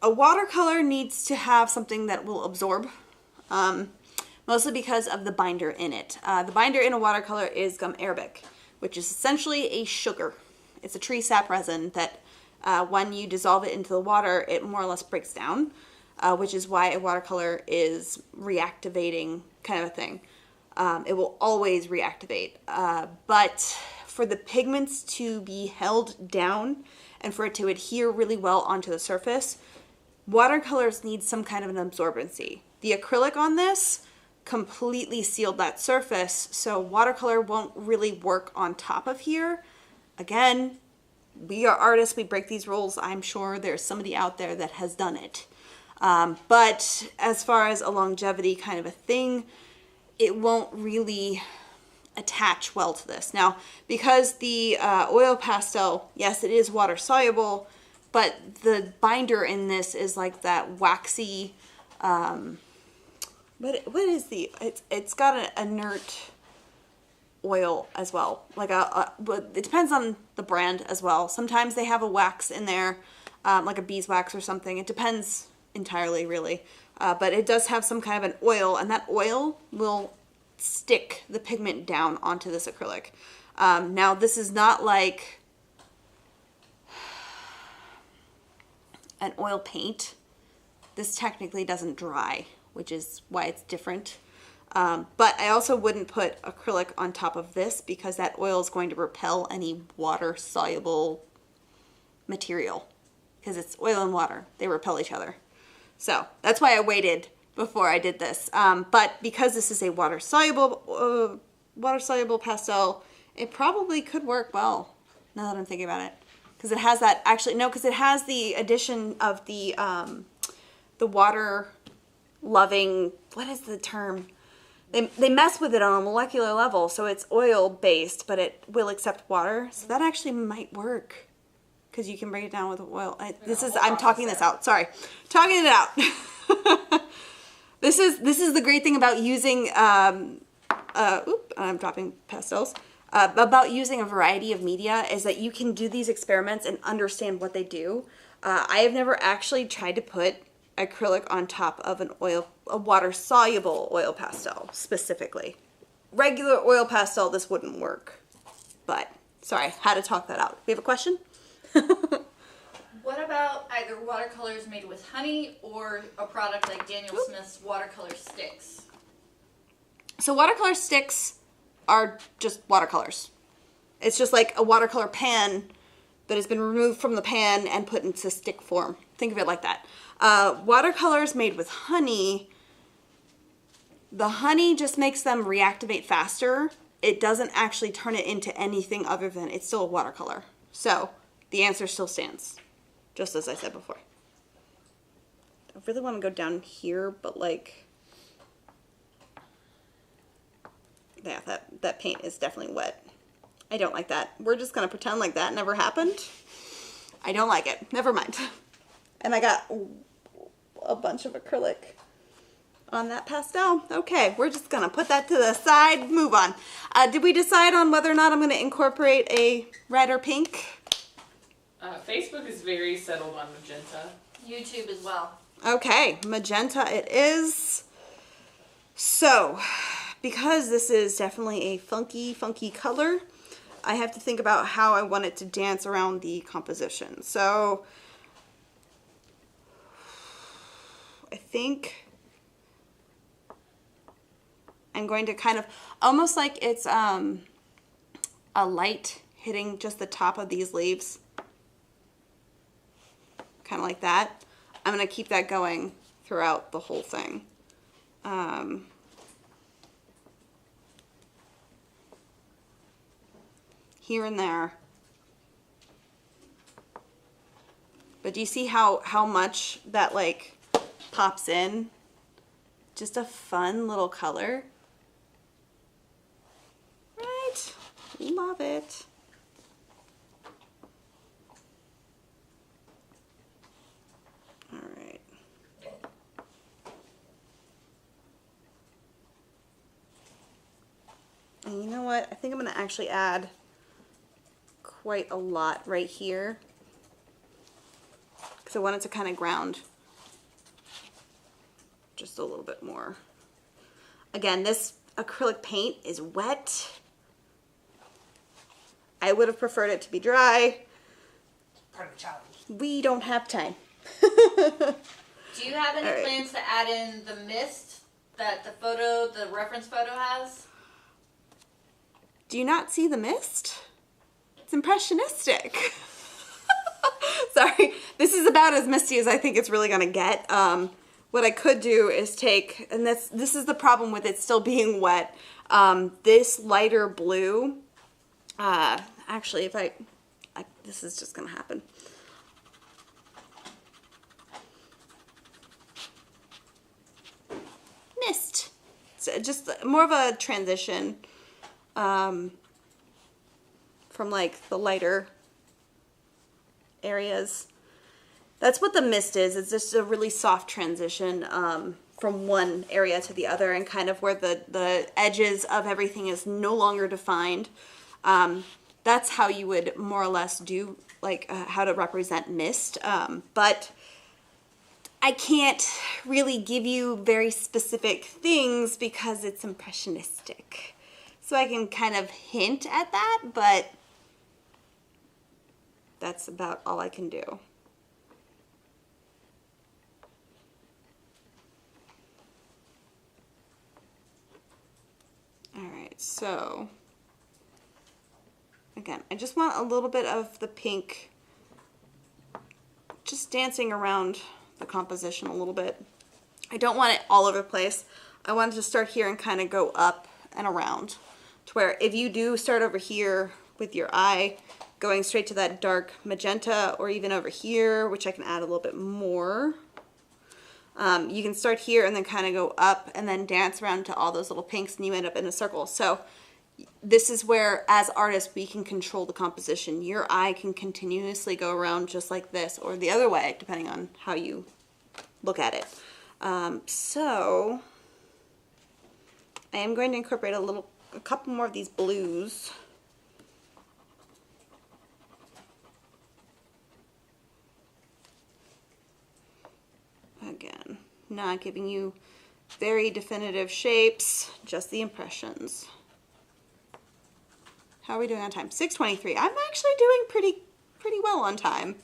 a watercolor needs to have something that will absorb, mostly because of the binder in it. The binder in a watercolor is gum arabic, which is essentially a sugar. It's a tree sap resin that when you dissolve it into the water, it more or less breaks down, which is why a watercolor is reactivating kind of a thing. It will always reactivate, but for the pigments to be held down and for it to adhere really well onto the surface, watercolors need some kind of an absorbency. The acrylic on this completely sealed that surface, so watercolor won't really work on top of here. Again, we are artists, we break these rules. I'm sure there's somebody out there that has done it. But as far as a longevity kind of a thing, it won't really attach well to this. Now, because the oil pastel, yes, it is water soluble, but the binder in this is like that waxy, what is it's got an inert oil as well. Like but it depends on the brand as well. Sometimes they have a wax in there, like a beeswax or something. It depends entirely, really. But it does have some kind of an oil, and that oil will stick the pigment down onto this acrylic. Now, this is not like an oil paint. This technically doesn't dry, which is why it's different. But I also wouldn't put acrylic on top of this because that oil is going to repel any water-soluble material because it's oil and water. They repel each other. So that's why I waited before I did this. But because this is a water-soluble pastel, it probably could work well, now that I'm thinking about it. Because it has that, actually, no, because it has the addition of the water-loving, what is the term? They mess with it on a molecular level, so it's oil-based, but it will accept water. So that actually might work. Because you can break it down with oil. I'm talking this out. Sorry. Talking it out. This is the great thing about using, I'm dropping pastels, about using a variety of media is that you can do these experiments and understand what they do. I have never actually tried to put acrylic on top of a water-soluble oil pastel, specifically. Regular oil pastel, this wouldn't work. But, sorry, had to talk that out. We have a question? What about either watercolors made with honey or a product like Daniel Smith's watercolor sticks? So watercolor sticks are just watercolors. It's just like a watercolor pan that has been removed from the pan and put into stick form. Think of it like that. Watercolors made with honey, the honey just makes them reactivate faster. It doesn't actually turn it into anything other than it's still a watercolor. So the answer still stands, just as I said before. I really want to go down here, but like, yeah, that paint is definitely wet. I don't like that. We're just going to pretend like that never happened. I don't like it. Never mind. And I got a bunch of acrylic on that pastel. Okay, we're just going to put that to the side, move on. Did we decide on whether or not I'm going to incorporate a red or pink? Facebook is very settled on magenta. YouTube as well. Okay, magenta it is. So, because this is definitely a funky color, I have to think about how I want it to dance around the composition. So, I think I'm going to kind of, almost like it's a light hitting just the top of these leaves. Kind of like that. I'm going to keep that going throughout the whole thing. Here and there. But do you see how much that like pops in? Just a fun little color. Right? Love it. what? I think I'm going to actually add quite a lot right here, because I want it to kind of ground just a little bit more. Again, this acrylic paint is wet. I would have preferred it to be dry. Part of the challenge. We don't have time. Do you have any All right. plans to add in the mist that the reference photo has? Do you not see the mist? It's impressionistic. Sorry, this is about as misty as I think it's really gonna get. What I could do is take, and this is the problem with it still being wet, this lighter blue, actually if I this is just gonna happen. Mist. So just more of a transition from like the lighter areas. That's what the mist is. It's just a really soft transition from one area to the other, and kind of where the edges of everything is no longer defined. That's how you would more or less do like how to represent mist. But I can't really give you very specific things because it's impressionistic. So I can kind of hint at that, but that's about all I can do. All right, so again, I just want a little bit of the pink just dancing around the composition a little bit. I don't want it all over the place. I want it to start here and kind of go up and around, to where if you do start over here with your eye going straight to that dark magenta, or even over here, which I can add a little bit more, you can start here and then kind of go up and then dance around to all those little pinks, and you end up in a circle. So this is where, as artists, we can control the composition. Your eye can continuously go around just like this, or the other way, depending on how you look at it. So I am going to incorporate a couple more of these blues. Again, not giving you very definitive shapes, just the impressions. How are we doing on time? 6:23. I'm actually doing pretty well on time,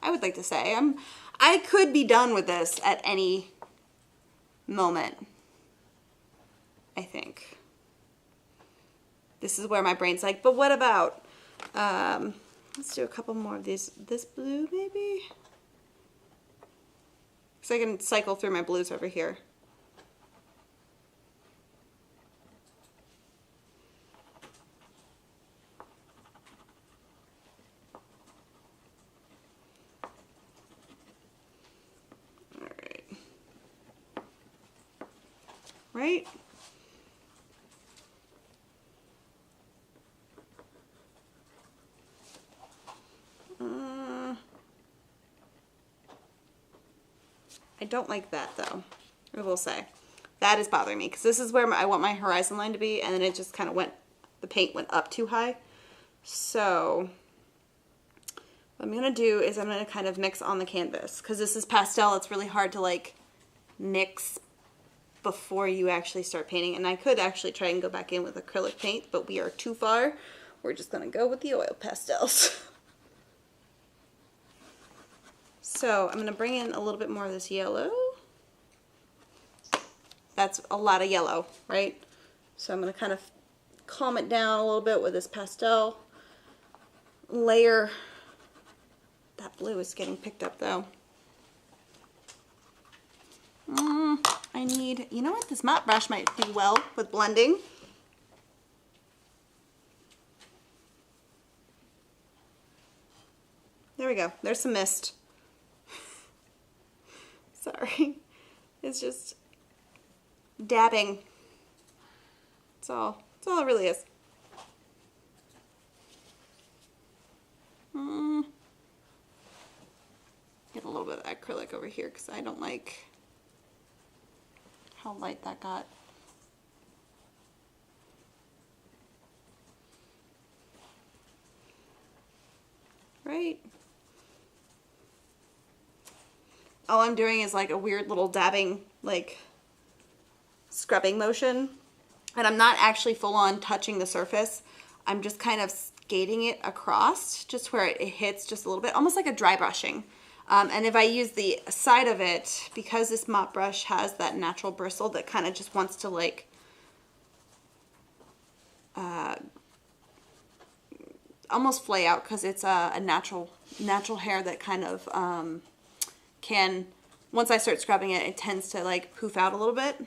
I would like to say. I could be done with this at any moment, I think. This is where my brain's like, but what about, let's do a couple more of these, this blue maybe? So I can cycle through my blues over here. All right. Right? I don't like that though, I will say. That is bothering me, because this is where I want my horizon line to be, and then it just kind of the paint went up too high. So what I'm going to do is I'm going to kind of mix on the canvas, because this is pastel. It's really hard to like mix before you actually start painting. And I could actually try and go back in with acrylic paint, but we are too far. We're just going to go with the oil pastels. So I'm going to bring in a little bit more of this yellow. That's a lot of yellow, right? So I'm going to kind of calm it down a little bit with this pastel layer. That blue is getting picked up though. I need, you know what? This matte brush might do well with blending. There we go. There's some mist. Sorry. It's just dabbing. That's all. That's all it really is. Get a little bit of acrylic over here because I don't like how light that got. right? All I'm doing is like a weird little dabbing, like scrubbing motion. And I'm not actually full on touching the surface. I'm just kind of skating it across, just where it hits just a little bit, almost like a dry brushing. And if I use the side of it, because this mop brush has that natural bristle that kind of just wants to like almost flay out, because it's a natural hair that kind of can, once I start scrubbing it, it tends to like poof out a little bit.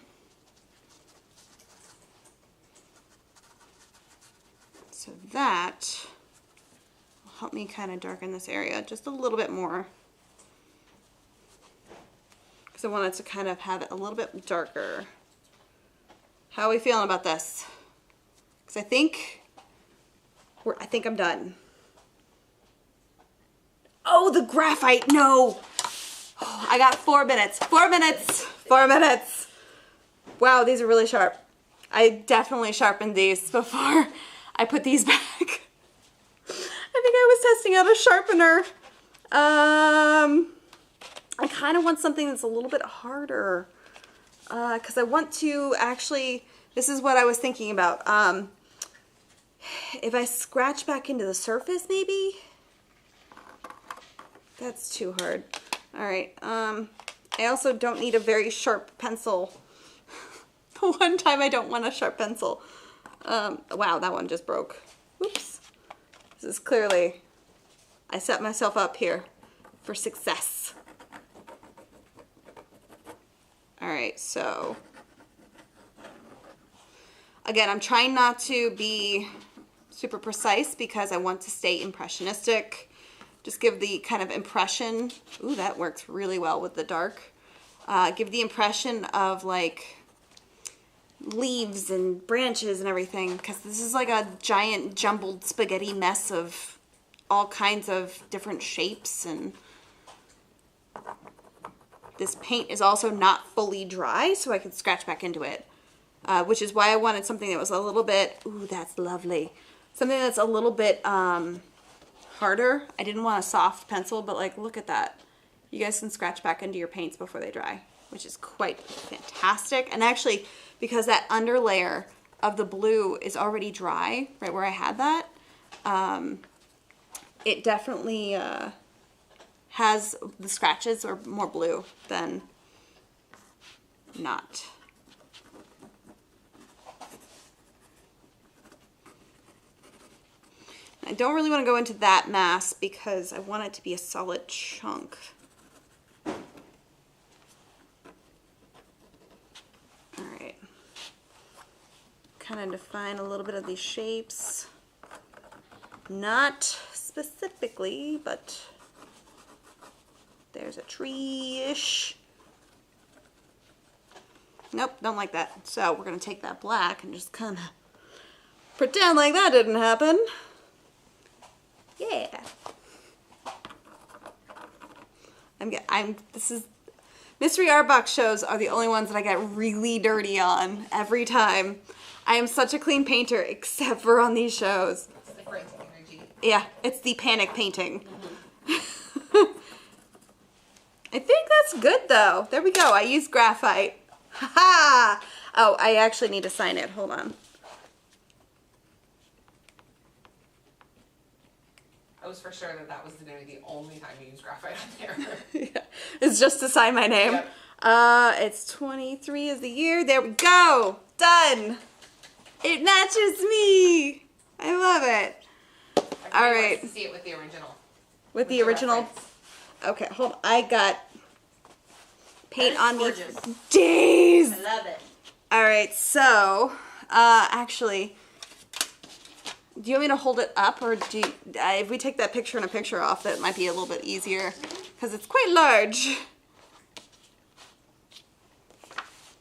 So that will help me kind of darken this area just a little bit more, because I wanted to kind of have it a little bit darker. How are we feeling about this? Because I think I'm done. Oh, the graphite, no! Oh, I got 4 minutes. 4 minutes. 4 minutes. Wow, these are really sharp. I definitely sharpened these before I put these back. I think I was testing out a sharpener. I kind of want something that's a little bit harder, because I want to actually, this is what I was thinking about. If I scratch back into the surface, maybe? That's too hard. All right. I also don't need a very sharp pencil. The one time I don't want a sharp pencil. Wow, that one just broke. Oops. This is clearly, I set myself up here for success. All right, so again, I'm trying not to be super precise because I want to stay impressionistic. Just give the kind of impression. Ooh, that works really well with the dark. Give the impression of like leaves and branches and everything, because this is like a giant jumbled spaghetti mess of all kinds of different shapes, and this paint is also not fully dry, so I can scratch back into it, which is why I wanted something that was a little bit, ooh, that's lovely, something that's a little bit harder. I didn't want a soft pencil, but like, look at that. You guys can scratch back into your paints before they dry, which is quite fantastic. And actually, because that under layer of the blue is already dry, right where I had that, it definitely has, the scratches are more blue than not. I don't really want to go into that mass because I want it to be a solid chunk. Alright. Kind of define a little bit of these shapes. Not specifically, but there's a tree-ish. Nope, don't like that. So we're going to take that black and just kind of pretend like that didn't happen. Yeah. This is, Mystery Art Box shows are the only ones that I get really dirty on every time. I am such a clean painter, except for on these shows. It's the frantic energy. Yeah, it's the panic painting. I think that's good though. There we go. I used graphite. Ha-ha! Oh, I actually need to sign it. Hold on. I was for sure that was going to be the only time you use graphite on there. Yeah. It's just to sign my name. Yep. It's 23 is the year. There we go. Done. It matches me. I love it. All right. To see it with the original. With the original. reference. Okay, hold on. I got paint That on is me. gorgeous. Days. I love it. All right, so actually, do you want me to hold it up, or do you, if we take that picture and a picture off, that might be a little bit easier because it's quite large.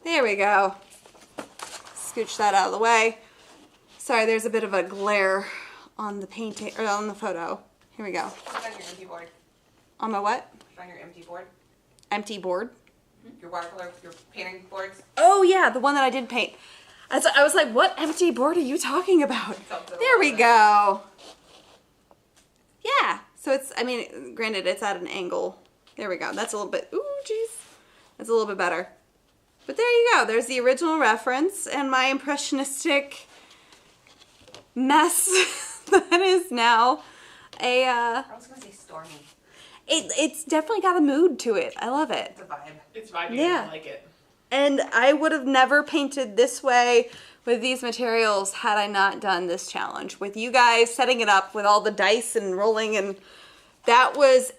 There we go. Scooch that out of the way. Sorry, there's a bit of a glare on the painting or on the photo. Here we go. Put it on your empty board. On my what? Put it on your empty board. Empty board. Your watercolor, your painting boards. Oh yeah, the one that I did paint. I was like, what empty board are you talking about? There we go. Yeah, So it's, I mean, granted, it's at an angle. There we go. That's a little bit, ooh, geez. That's a little bit better. But there you go. There's the original reference and my impressionistic mess that is now a, I was gonna say stormy. it's definitely got a mood to it. I love it. It's a vibe. It's vibey. Yeah. I like it. And I would have never painted this way with these materials had I not done this challenge. With you guys setting it up with all the dice and rolling, and that was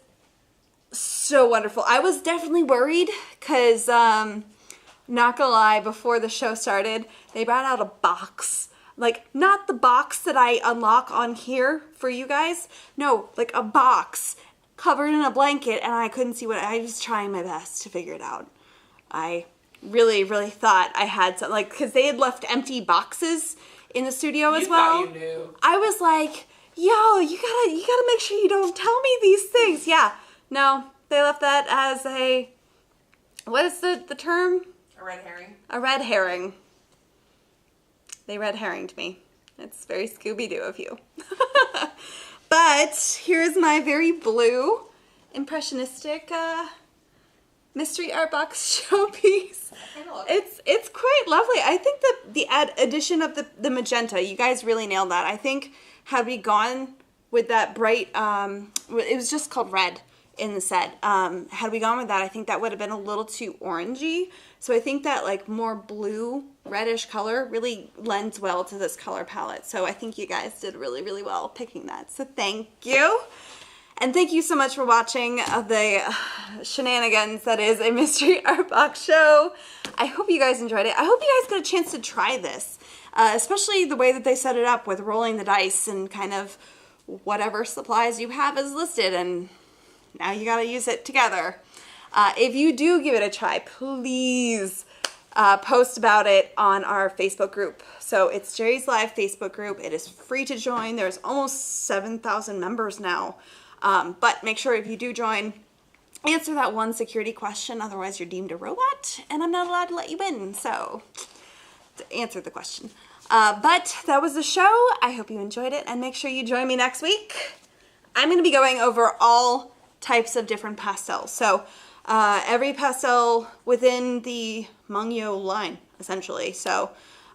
so wonderful. I was definitely worried because, not gonna lie, before the show started, they brought out a box. Like, not the box that I unlock on here for you guys. No, like a box covered in a blanket, and I couldn't see what, I was trying my best to figure it out. I really, really thought I had some, like, because they had left empty boxes in the studio as well. Thought you knew. I was like, yo, you gotta make sure you don't tell me these things. Yeah, no, they left that as a, what is the term? A red herring. A red herring. They red herringed me. It's very Scooby-Doo of you. But here's my very blue, impressionistic mystery art box showpiece. It's quite lovely. I think the addition of the magenta, you guys really nailed that. I think had we gone with that bright, it was just called red in the set. Had we gone with that, I think that would have been a little too orangey. So I think that like more blue, reddish color really lends well to this color palette. So I think you guys did really, really well picking that. So thank you. And thank you so much for watching the shenanigans that is a mystery art box show. I hope you guys enjoyed it. I hope you guys got a chance to try this, especially the way that they set it up with rolling the dice and kind of whatever supplies you have is listed, and now you got to use it together. If you do give it a try, please post about it on our Facebook group. So it's Jerry's Live Facebook group. It is free to join. There's almost 7,000 members now. But make sure if you do join, answer that one security question. Otherwise, you're deemed a robot, and I'm not allowed to let you in. So answer the question. But that was the show. I hope you enjoyed it, and make sure you join me next week. I'm going to be going over all types of different pastels. So every pastel within the Mungyo line, essentially. So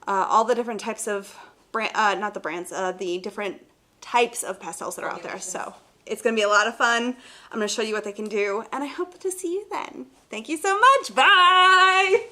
all the different types of not the brands, the different types of pastels that are out there. So it's going to be a lot of fun. I'm going to show you what they can do, and I hope to see you then. Thank you so much. Bye!